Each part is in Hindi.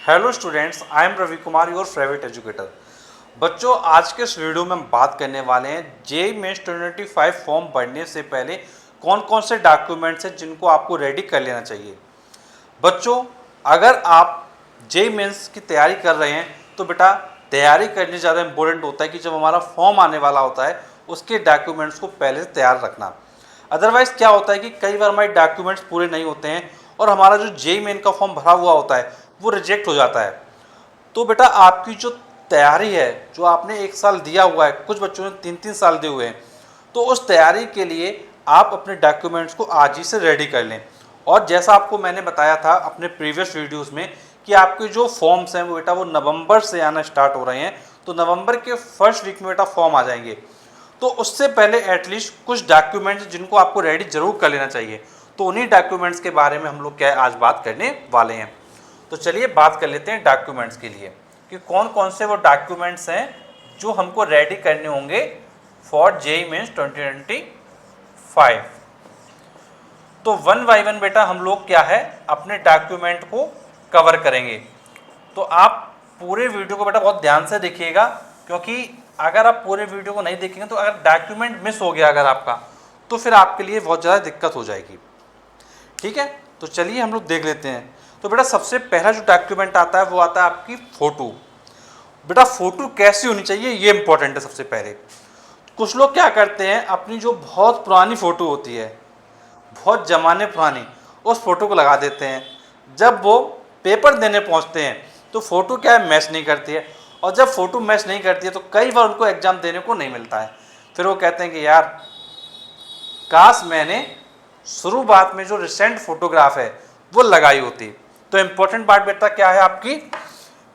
Hello students, I am Ravi Kumar, your private educator. बच्चों, आज के इस वीडियो में हम बात करने वाले हैं जेईई मेंस 2025 फॉर्म भरने से पहले कौन कौन से डॉक्यूमेंट्स हैं जिनको आपको रेडी कर लेना चाहिए। बच्चों, अगर आप जेईई मेंस की तैयारी कर रहे हैं तो बेटा तैयारी करनी ज़्यादा इंपॉर्टेंट होता है कि जब हमारा फॉर्म आने वाला होता है उसके डॉक्यूमेंट्स को पहले से तैयार रखना। अदरवाइज़ क्या होता है कि कई बार हमारे डॉक्यूमेंट्स पूरे नहीं होते हैं और हमारा जो जेईई मेन का फॉर्म भरा हुआ होता है वो रिजेक्ट हो जाता है। तो बेटा आपकी जो तैयारी है, जो आपने 1 साल दिया हुआ है, कुछ बच्चों ने 3-3 साल दिए हुए हैं, तो उस तैयारी के लिए आप अपने डॉक्यूमेंट्स को आज ही से रेडी कर लें। और जैसा आपको मैंने बताया था अपने प्रीवियस वीडियोस में कि आपके जो फॉर्म्स हैं वो बेटा वो नवंबर से आना स्टार्ट हो रहे हैं, तो नवंबर के फर्स्ट वीक में बेटा फॉर्म आ जाएंगे। तो उससे पहले एटलीस्ट कुछ डॉक्यूमेंट्स जिनको आपको रेडी जरूर कर लेना चाहिए। तो उन्हीं डॉक्यूमेंट्स के बारे में हम लोग क्या है आज बात करने वाले हैं। तो चलिए बात कर लेते हैं डॉक्यूमेंट्स के लिए कि कौन कौन से वो डॉक्यूमेंट्स हैं जो हमको रेडी करने होंगे फॉर जेईई मेंस 2025। तो वन बाय वन बेटा हम लोग क्या है अपने डॉक्यूमेंट को कवर करेंगे। तो आप पूरे वीडियो को बेटा बहुत ध्यान से देखिएगा, क्योंकि अगर आप पूरे वीडियो को नहीं देखेंगे तो अगर डॉक्यूमेंट मिस हो गया अगर आपका, तो फिर आपके लिए बहुत ज़्यादा दिक्कत हो जाएगी। ठीक है, तो चलिए हम लोग देख लेते हैं। तो बेटा सबसे पहला जो डॉक्यूमेंट आता है वो आता है आपकी फ़ोटो। बेटा फ़ोटो कैसी होनी चाहिए ये इंपॉर्टेंट है। सबसे पहले कुछ लोग क्या करते हैं, अपनी जो बहुत पुरानी फ़ोटो होती है, बहुत ज़माने पुरानी, उस फ़ोटो को लगा देते हैं। जब वो पेपर देने पहुंचते हैं तो फ़ोटो क्या है, मैच नहीं करती है। और जब फ़ोटो मैच नहीं करती है तो कई बार उनको एग्ज़ाम देने को नहीं मिलता है। फिर वो कहते हैं कि यार काश मैंने शुरुआत में जो रिसेंट फोटोग्राफ है वो लगाई होती। तो इम्पोर्टेंट पार्ट बेटा क्या है, आपकी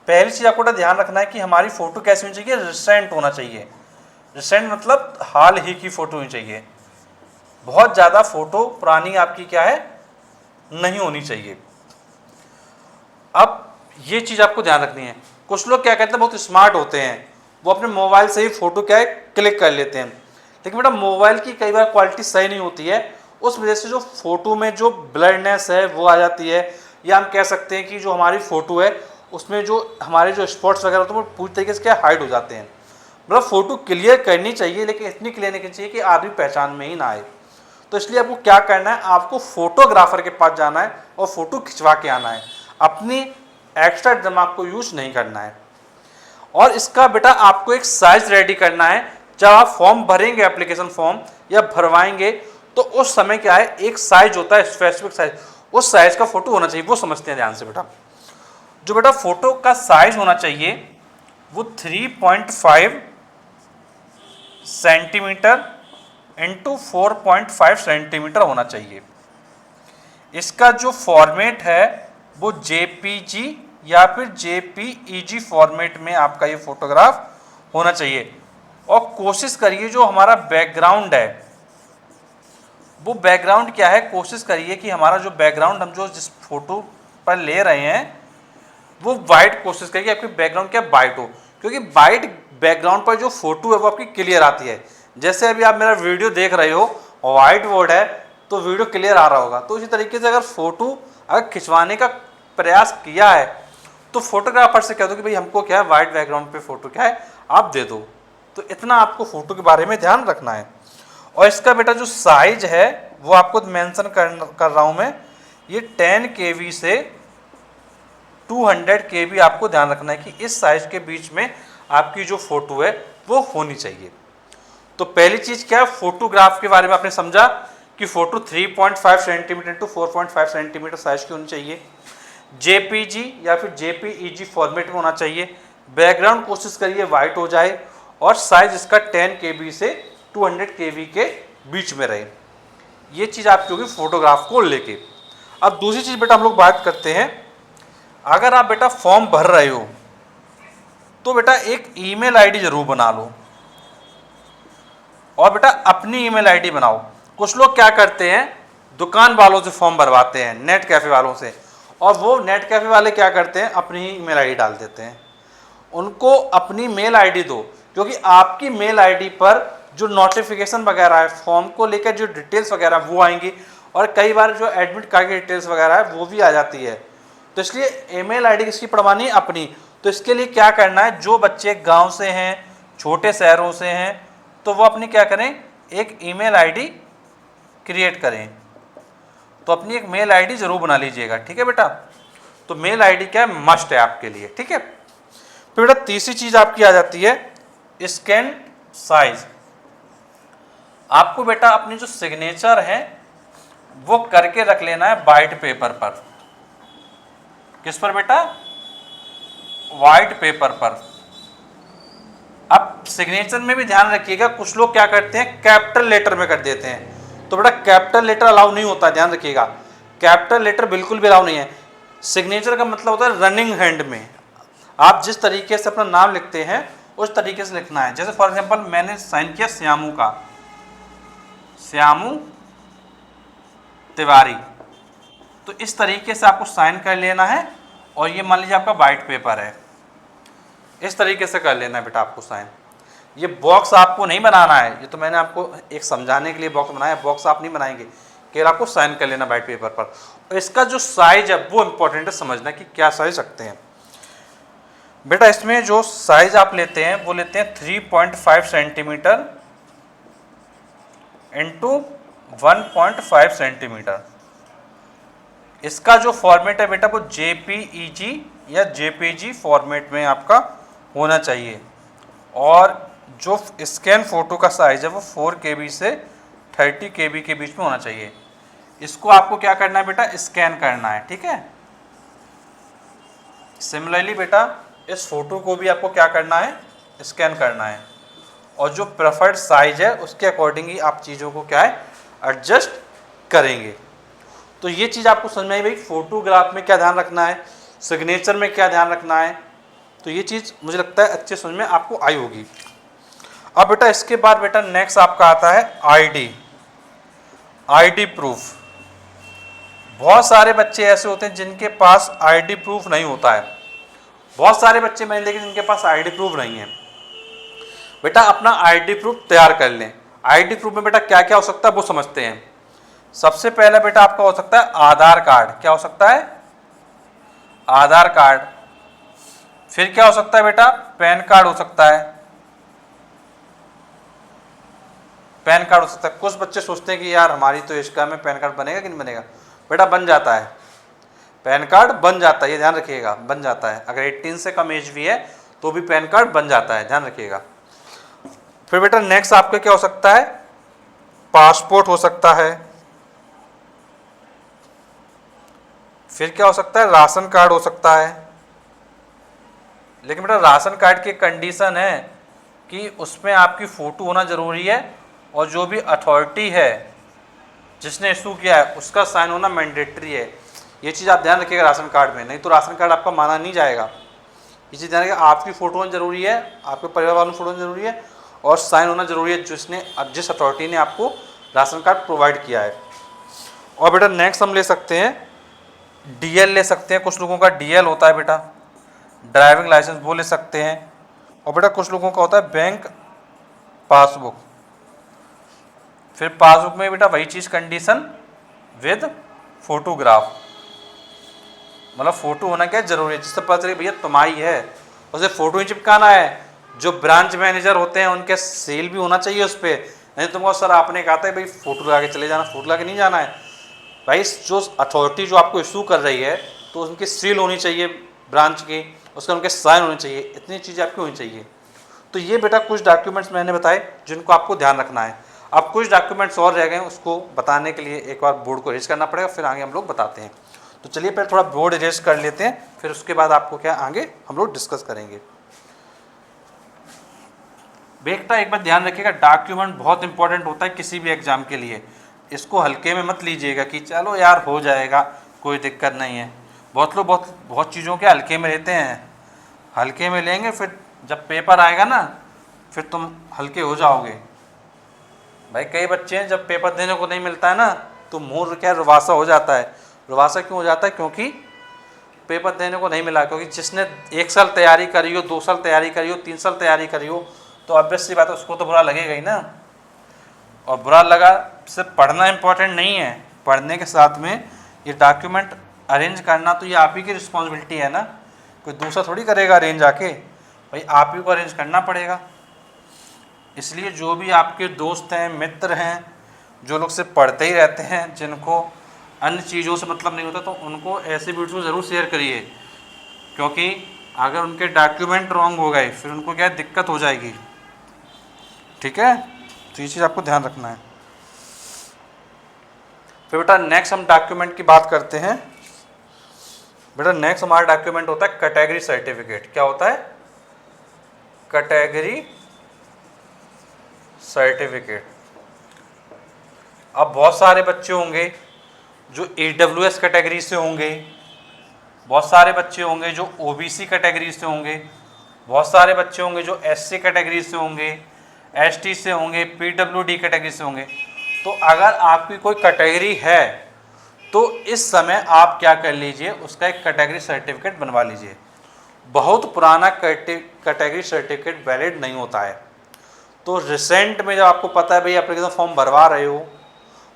पहली चीज़ आपको ध्यान रखना है कि हमारी फ़ोटो कैसी होनी चाहिए, रिसेंट होना चाहिए। रिसेंट मतलब हाल ही की फ़ोटो होनी चाहिए। बहुत ज़्यादा फ़ोटो पुरानी आपकी क्या है नहीं होनी चाहिए। अब ये चीज़ आपको ध्यान रखनी है। कुछ लोग क्या कहते हैं, बहुत स्मार्ट होते हैं, वो अपने मोबाइल से ही फ़ोटो क्या है क्लिक कर लेते हैं। लेकिन बेटा मोबाइल की कई बार क्वालिटी सही नहीं होती है, उस वजह से जो फ़ोटो में जो ब्लरनेस है वो आ जाती है। या हम कह सकते हैं कि जो हमारी फ़ोटो है उसमें जो हमारे जो स्पॉट्स वगैरह होते हैं वो पूरी तरीके से क्या हाइड हो जाते हैं। मतलब फ़ोटो क्लियर करनी चाहिए लेकिन इतनी क्लियर नहीं करनी चाहिए कि आदमी पहचान में ही ना आए। तो इसलिए आपको क्या करना है, आपको फोटोग्राफर के पास जाना है और फ़ोटो खिंचवा के आना है। अपनी एक्स्ट्रा दिमाग को यूज नहीं करना है। और इसका बेटा आपको एक साइज़ रेडी करना है। जब आप फॉर्म भरेंगे, एप्लीकेशन फॉर्म या भरवाएंगे, तो उस समय क्या है एक साइज होता है, स्पेसिफिक साइज, उस साइज का फोटो होना चाहिए। वो समझते हैं ध्यान से बेटा। जो बेटा फोटो का साइज होना चाहिए वो 3.5 सेंटीमीटर इंटू 4.5 सेंटीमीटर होना चाहिए। इसका जो फॉर्मेट है वो जेपीजी या फिर जेपीईजी फॉर्मेट में आपका ये फोटोग्राफ होना चाहिए। और कोशिश करिए जो हमारा बैकग्राउंड है वो बैकग्राउंड क्या है, कोशिश करिए कि हमारा जो बैकग्राउंड हम जो जिस फोटो पर ले रहे हैं वो वाइट, कोशिश करिए आपकी बैकग्राउंड क्या वाइट हो, क्योंकि वाइट बैकग्राउंड पर जो फोटो है वो आपकी क्लियर आती है। जैसे अभी आप मेरा वीडियो देख रहे हो, वाइट बोर्ड है तो वीडियो क्लियर आ रहा होगा। तो इसी तरीके से अगर फोटो अगर खिंचवाने का प्रयास किया है तो फोटोग्राफर से कह दो कि भाई हमको क्या है वाइट बैकग्राउंड पे फोटो क्या है आप दे दो। तो इतना आपको फोटो के बारे में ध्यान रखना है। और इसका बेटा जो साइज है वो आपको मेंशन कर रहा हूं मैं, ये 10 KB से 200 KB आपको ध्यान रखना है कि इस साइज के बीच में आपकी जो फोटो है वो होनी चाहिए। तो पहली चीज क्या है, फोटोग्राफ के बारे में आपने समझा कि photo 3.5 centimetre to 4.5 centimetre size की होनी चाहिए। जेपीजी या फिर जेपीईजी फॉर्मेट में होना चाहिए। बैकग्राउंड कोशिश करिए वाइट हो जाए और साइज इसका 10 KB से 200 KB के बीच में रहे। ये चीज़ आपकी होगी फोटोग्राफ को लेके। अब दूसरी चीज़ बेटा हम लोग बात करते हैं, अगर आप बेटा फॉर्म भर रहे हो तो बेटा एक ईमेल आईडी जरूर बना लो और बेटा अपनी ईमेल आईडी बनाओ। कुछ लोग क्या करते हैं, दुकान वालों से फॉर्म भरवाते हैं, नेट कैफ़े वालों से, और वो नेट कैफ़े वाले क्या करते हैं अपनी ही ईमेल आईडी डाल देते हैं। उनको अपनी मेल आईडी दो, क्योंकि आपकी मेल आईडी पर जो नोटिफिकेशन वगैरह है फॉर्म को लेकर जो डिटेल्स वगैरह वो आएंगी, और कई बार जो एडमिट कार्ड की डिटेल्स वगैरह है वो भी आ जाती है। तो इसलिए ईमेल आईडी किसकी पढ़वानी है? अपनी। तो इसके लिए क्या करना है, जो बच्चे गांव से हैं, छोटे शहरों से हैं, तो वो अपनी क्या करें, एक ईमेल आईडी क्रिएट करें। तो अपनी एक मेल आईडी जरूर बना लीजिएगा, ठीक है बेटा। तो मेल आईडी क्या है, मस्ट है आपके लिए, ठीक है। फिर बेटा तीसरी चीज आपकी आ जाती है स्कैन साइज। आपको बेटा अपनी जो सिग्नेचर है वो करके रख लेना है वाइट पेपर पर। किस पर बेटा? वाइट पेपर पर। अब सिग्नेचर में भी ध्यान रखिएगा, कुछ लोग क्या करते हैं कैपिटल लेटर में कर देते हैं, तो बेटा कैपिटल लेटर अलाउ नहीं होता, ध्यान रखिएगा। कैपिटल लेटर बिल्कुल भी अलाउ नहीं है। सिग्नेचर का मतलब होता है रनिंग हैंड में, आप जिस तरीके से अपना नाम लिखते हैं उस तरीके से लिखना है। जैसे फॉर एग्जांपल मैंने साइन किया श्यामू का, श्यामू तिवारी, तो इस तरीके से आपको साइन कर लेना है। और ये मान लीजिए आपका वाइट पेपर है, इस तरीके से कर लेना है बेटा आपको साइन। ये बॉक्स आपको नहीं बनाना है, ये तो मैंने आपको एक समझाने के लिए बॉक्स बनाया, बॉक्स आप नहीं बनाएंगे, केवल आपको साइन कर लेना वाइट पेपर पर। और इसका जो साइज है वो इंपॉर्टेंट है समझना कि क्या साइज रखते हैं बेटा। इसमें जो साइज आप लेते हैं वो लेते हैं 3.5 सेंटीमीटर इंटू 1.5 सेंटीमीटर। इसका जो फॉर्मेट है बेटा वो JPEG या JPG फॉर्मेट में आपका होना चाहिए। और जो स्कैन फोटो का साइज है वो 4 KB से 30 KB के बीच में होना चाहिए। इसको आपको क्या करना है बेटा, स्कैन करना है, ठीक है। सिमिलरली बेटा इस फोटो को भी आपको क्या करना है, स्कैन करना है। और जो प्रेफर्ड साइज है उसके अकॉर्डिंग ही आप चीज़ों को क्या है एडजस्ट करेंगे। तो ये चीज़ आपको समझ में आई भाई, फोटोग्राफ में क्या ध्यान रखना है, सिग्नेचर में क्या ध्यान रखना है। तो ये चीज़ मुझे लगता है अच्छे समझ में आपको आई होगी। अब बेटा इसके बाद बेटा नेक्स्ट आपका आता है आईडी प्रूफ। बहुत सारे बच्चे ऐसे होते हैं जिनके पास आईडी प्रूफ नहीं होता है, बहुत सारे बच्चे मैंने देखे जिनके पास आईडी प्रूफ नहीं है। बेटा अपना आईडी प्रूफ तैयार कर लें। आईडी प्रूफ में बेटा क्या क्या हो सकता है वो समझते हैं। सबसे पहला बेटा आपका हो सकता है आधार कार्ड। क्या हो सकता है? आधार कार्ड। फिर क्या हो सकता है बेटा? पैन कार्ड हो सकता है, पैन कार्ड हो सकता है। कुछ बच्चे सोचते हैं कि यार हमारी तो एज का में पैन कार्ड बनेगा कि नहीं बनेगा। बेटा बन जाता है, पैन कार्ड बन जाता है, ये ध्यान रखिएगा, बन जाता है। अगर 18 से कम एज भी है तो भी पैन कार्ड बन जाता है, ध्यान रखिएगा। फिर बेटा नेक्स्ट आपका क्या हो सकता है? पासपोर्ट हो सकता है। फिर क्या हो सकता है? राशन कार्ड हो सकता है। लेकिन बेटा राशन कार्ड की कंडीशन है कि उसमें आपकी फ़ोटो होना ज़रूरी है और जो भी अथॉरिटी है जिसने इशू किया है उसका साइन होना मैंडेटरी है। ये चीज़ आप ध्यान रखिएगा राशन कार्ड में, नहीं तो राशन कार्ड आपका माना नहीं जाएगा। ये चीज़ ध्यान रखिएगा, आपकी फ़ोटो होना ज़रूरी है, आपके परिवार वालों की फ़ोटो होना ज़रूरी है और साइन होना ज़रूरी है जिस अथॉरिटी ने आपको राशन कार्ड प्रोवाइड किया है। और बेटा नेक्स्ट हम ले सकते हैं DL ले सकते हैं। कुछ लोगों का DL होता है बेटा, ड्राइविंग लाइसेंस, वो ले सकते हैं। और बेटा कुछ लोगों का होता है बैंक पासबुक। फिर पासबुक में बेटा वही चीज़ कंडीशन विद फोटोग्राफ, मतलब फ़ोटो होना क्या जरूरी है, जिससे पता चले भैया तुम्हारी है, उसे फ़ोटो ही चिपकाना है। जो ब्रांच मैनेजर होते हैं उनके सील भी होना चाहिए उस पर। नहीं तुमको सर आपने कहा था भाई फ़ोटो लगा के चले जाना, फ़ोटो लगा के नहीं जाना है भाई। जो अथॉरिटी जो आपको इशू कर रही है तो उनकी सील होनी चाहिए ब्रांच की, उसके उनके साइन होने चाहिए, इतनी चीज़ें आपकी होनी चाहिए। तो ये बेटा कुछ डॉक्यूमेंट्स मैंने बताए जिनको आपको ध्यान रखना है। अब कुछ डॉक्यूमेंट्स और रह गए, उसको बताने के लिए एक बार बोर्ड को इरेज करना पड़ेगा, फिर आगे हम लोग बताते हैं। तो चलिए पहले थोड़ा बोर्ड इरेज कर लेते हैं, फिर उसके बाद आपको क्या आगे हम लोग डिस्कस करेंगे। बेटा एक बात ध्यान रखिएगा, डॉक्यूमेंट बहुत इंपॉर्टेंट होता है किसी भी एग्जाम के लिए। इसको हल्के में मत लीजिएगा कि चलो यार हो जाएगा कोई दिक्कत नहीं है। बहुत लोग बहुत चीज़ों के हल्के में लेते हैं, हल्के में लेंगे फिर जब पेपर आएगा ना फिर तुम हल्के हो जाओगे। भाई कई बच्चे हैं जब पेपर देने को नहीं मिलता है ना तो मुँह क्या रुवासा हो जाता है। रुवासा क्यों हो जाता है? क्योंकि पेपर देने को नहीं मिला। क्योंकि जिसने 1 साल तैयारी करी हो, 2 साल तैयारी करी हो, 3 साल तैयारी करी हो तो ऑब्वियस सी बात है उसको तो बुरा लगेगा ही ना। और बुरा लगा, सिर्फ पढ़ना इंपॉर्टेंट नहीं है, पढ़ने के साथ में ये डॉक्यूमेंट अरेंज करना तो ये आप ही की रिस्पॉन्सिबिलिटी है ना, कोई दूसरा थोड़ी करेगा अरेंज आके, भाई आप ही को अरेंज करना पड़ेगा। इसलिए जो भी आपके दोस्त हैं, मित्र हैं, जो लोग से पढ़ते ही रहते हैं, जिनको अन्य चीज़ों से मतलब नहीं होता, तो उनको ऐसे वीडियो ज़रूर शेयर करिए, क्योंकि अगर उनके डॉक्यूमेंट रॉन्ग हो गए फिर उनको क्या दिक्कत हो जाएगी। ठीक है, तो ये चीज़ आपको ध्यान रखना है। फिर बेटा नेक्स्ट हम डॉक्यूमेंट की बात करते हैं। बेटा नेक्स्ट हमारा डॉक्यूमेंट होता है कैटेगरी सर्टिफिकेट। क्या होता है? Category certificate. अब बहुत सारे बच्चे होंगे जो AWS कैटेगरी से होंगे, बहुत सारे बच्चे होंगे जो OBC कैटेगरी से होंगे, बहुत सारे बच्चे होंगे जो SC कैटेगरी से होंगे, ST से होंगे, PWD कैटेगरी से होंगे। तो अगर आपकी कोई कैटेगरी है तो इस समय आप क्या कर लीजिए, उसका एक कैटेगरी सर्टिफिकेट बनवा लीजिए। बहुत पुराना कैटेगरी सर्टिफिकेट वैलिड नहीं होता है। तो रिसेंट में जब आपको पता है भाई एप्लीकेशन फॉर्म भरवा रहे हो,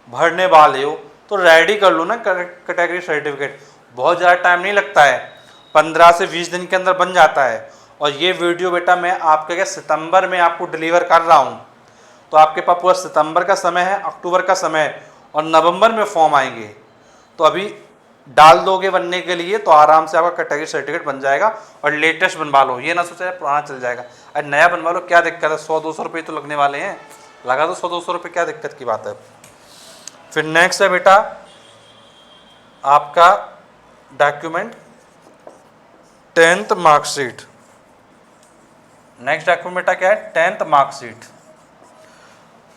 भरने वाले हो, तो रेडी कर लो ना कैटेगरी सर्टिफिकेट। बहुत ज़्यादा टाइम नहीं लगता है, 15 से 20 दिन के अंदर बन जाता है। और ये वीडियो बेटा मैं आपके क्या सितंबर में आपको डिलीवर कर रहा हूँ, तो आपके पास पूरा सितंबर का समय है, अक्टूबर का समय है, और नवंबर में फॉर्म आएंगे। तो अभी डाल दोगे बनने के लिए तो आराम से आपका कैटेगरी सर्टिफिकेट बन जाएगा। और लेटेस्ट बनवा लो, ये ना सोचा पुराना चल जाएगा। अरे नया बनवा लो, क्या दिक्कत है, 100-200 रुपये तो लगने वाले हैं, लगा दो 100-200 रुपये, क्या दिक्कत की बात है। फिर नेक्स्ट है बेटा आपका document 10th marksheet. Next document बेटा क्या है? 10th marksheet.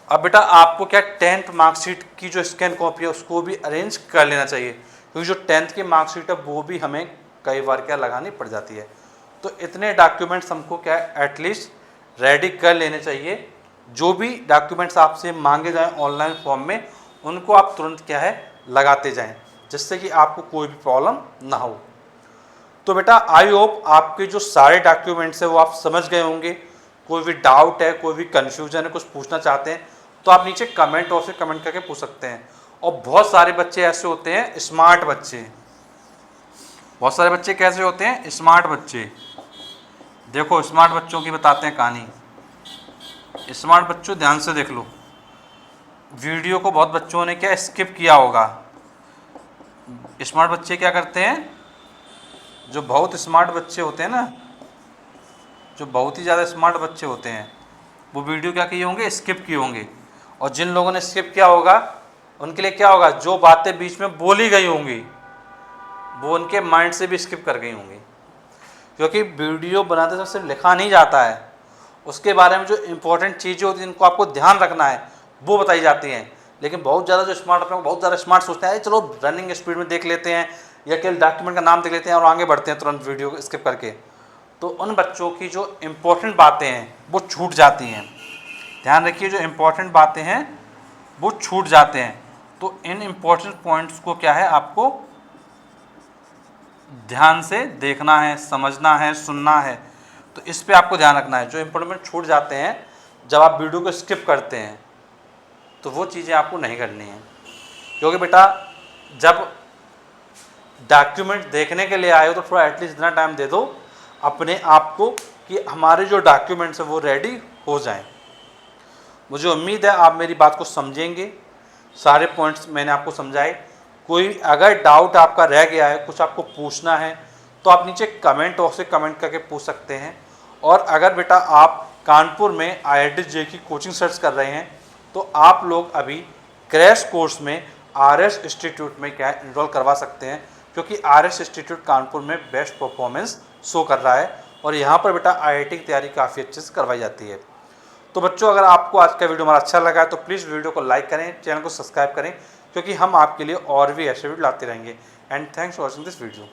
अब बेटा आपको क्या 10th मार्कशीट की जो स्कैन कॉपी है उसको भी अरेंज कर लेना चाहिए, क्योंकि जो 10th की मार्कशीट है वो भी हमें कई बार क्या लगानी पड़ जाती है। तो इतने डॉक्यूमेंट्स हमको क्या एटलीस्ट रेडी कर लेने चाहिए। जो भी डॉक्यूमेंट्स आपसे मांगे जाएं ऑनलाइन फॉर्म में, उनको आप तुरंत क्या है लगाते जाएं, जिससे कि आपको कोई भी प्रॉब्लम ना हो। तो बेटा आई होप आपके जो सारे डॉक्यूमेंट्स हैं वो आप समझ गए होंगे। कोई भी डाउट है, कोई भी कन्फ्यूजन है, कुछ पूछना चाहते हैं तो आप नीचे कमेंट बॉक्स में कमेंट करके पूछ सकते हैं। और बहुत सारे बच्चे ऐसे होते हैं स्मार्ट बच्चे, बहुत सारे बच्चे कैसे होते हैं? स्मार्ट बच्चे। देखो स्मार्ट बच्चों की बताते हैं कहानी। स्मार्ट बच्चों ध्यान से देख लो, वीडियो को बहुत बच्चों ने क्या स्किप किया होगा। स्मार्ट बच्चे क्या करते हैं, जो बहुत स्मार्ट बच्चे होते हैं ना, जो बहुत ही ज़्यादा स्मार्ट बच्चे होते हैं, वो वीडियो क्या किए होंगे? स्किप किए होंगे। और जिन लोगों ने स्किप किया होगा उनके लिए क्या होगा, जो बातें बीच में बोली गई होंगी वो उनके माइंड से भी स्किप कर गई होंगी, क्योंकि वीडियो बनाते समय सिर्फ लिखा नहीं जाता है, उसके बारे में जो इंपॉर्टेंट चीज़ें होती हैं जिनको आपको ध्यान रखना है वो बताई जाती हैं। लेकिन बहुत ज़्यादा जो स्मार्ट अपने बहुत ज़्यादा स्मार्ट सोचते हैं, चलो रनिंग स्पीड में देख लेते हैं या केवल डॉक्यूमेंट का नाम देख लेते हैं और आगे बढ़ते हैं तुरंत वीडियो को स्किप करके, तो उन बच्चों की जो इम्पोर्टेंट बातें हैं वो छूट जाती हैं। ध्यान रखिए, जो इम्पोर्टेंट बातें हैं वो छूट जाते हैं। तो इन इम्पोर्टेंट पॉइंट्स को क्या है आपको ध्यान से देखना है, समझना है, सुनना है। तो इस पे आपको ध्यान रखना है। जो इम्पोर्टेंट छूट जाते हैं जब आप वीडियो को स्किप करते हैं तो वो चीज़ें आपको नहीं करनी है, क्योंकि बेटा जब डॉक्यूमेंट देखने के लिए आए हो तो थोड़ा एटलीस्ट इतना टाइम दे दो अपने आप को कि हमारे जो डॉक्यूमेंट्स हैं वो रेडी हो जाएं। मुझे उम्मीद है आप मेरी बात को समझेंगे, सारे पॉइंट्स मैंने आपको समझाए। कोई अगर डाउट आपका रह गया है, कुछ आपको पूछना है, तो आप नीचे कमेंट बॉक्स से कमेंट करके पूछ सकते हैं। और अगर बेटा आप कानपुर में IIT JEE की कोचिंग सर्च कर रहे हैं तो आप लोग अभी क्रैश कोर्स में RS इंस्टीट्यूट में क्या इनरोल करवा सकते हैं, क्योंकि RS इंस्टीट्यूट कानपुर में बेस्ट परफॉर्मेंस शो कर रहा है और यहाँ पर बेटा IIT की तैयारी काफ़ी अच्छे से करवाई जाती है। तो बच्चों अगर आपको आज का वीडियो हमारा अच्छा लगा है तो प्लीज़ वीडियो को लाइक करें, चैनल को सब्सक्राइब करें, क्योंकि हम आपके लिए और भी ऐसे वीडियो लाते रहेंगे। And thanks for watching this video.